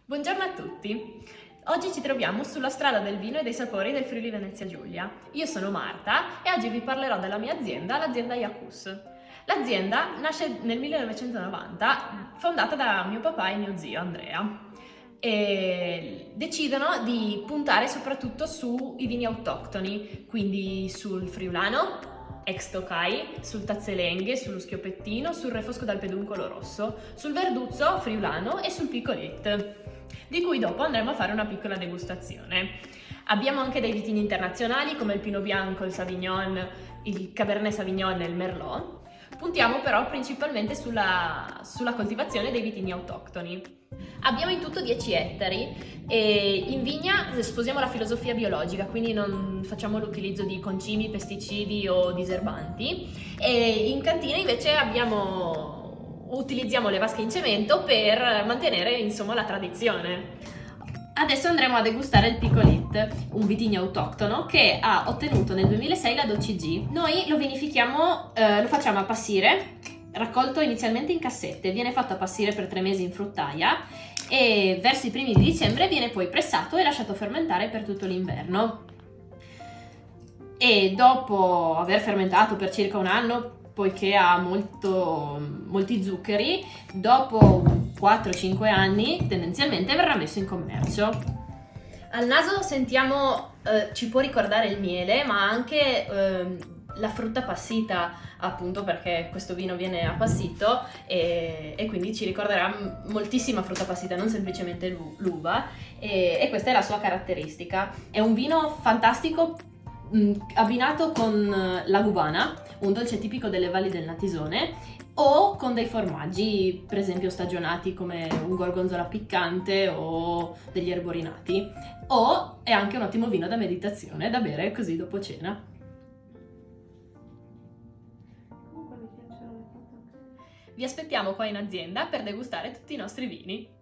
Buongiorno a tutti! Oggi ci troviamo sulla strada del vino e dei sapori del Friuli Venezia Giulia. Io sono Marta e oggi vi parlerò della mia azienda, l'azienda Iacus. L'azienda nasce nel 1990, fondata da mio papà e mio zio Andrea, e decidono di puntare soprattutto sui vini autoctoni, quindi sul friulano, ex Tokai, sul Tazzelenghe, sullo Schioppettino, sul Refosco dal Peduncolo Rosso, sul Verduzzo friulano e sul Picolit, di cui dopo andremo a fare una piccola degustazione. Abbiamo anche dei vitigni internazionali come il Pinot Bianco, il Sauvignon, il Cabernet Sauvignon e il Merlot. Puntiamo però principalmente sulla coltivazione dei vitigni autoctoni. Abbiamo in tutto 10 ettari e in vigna sposiamo la filosofia biologica, quindi non facciamo l'utilizzo di concimi, pesticidi o diserbanti, e in cantina invece utilizziamo le vasche in cemento per mantenere insomma la tradizione. Adesso andremo a degustare il Picolit, un vitigno autoctono che ha ottenuto nel 2006 la DOCG. Noi lo vinifichiamo, lo facciamo appassire, raccolto inizialmente in cassette, viene fatto appassire per 3 mesi in fruttaia e verso i primi di dicembre viene poi pressato e lasciato fermentare per tutto l'inverno. E dopo aver fermentato per circa un anno, poiché ha molti zuccheri, dopo 4-5 anni tendenzialmente verrà messo in commercio. Al naso sentiamo, ci può ricordare il miele, ma anche la frutta passita, appunto perché questo vino viene appassito e quindi ci ricorderà moltissima frutta passita, non semplicemente l'uva, e questa è la sua caratteristica. È un vino fantastico abbinato con la gubana, un dolce tipico delle valli del Natisone, o con dei formaggi, per esempio stagionati come un gorgonzola piccante o degli erborinati, o è anche un ottimo vino da meditazione, da bere così dopo cena. Vi aspettiamo qua in azienda per degustare tutti i nostri vini.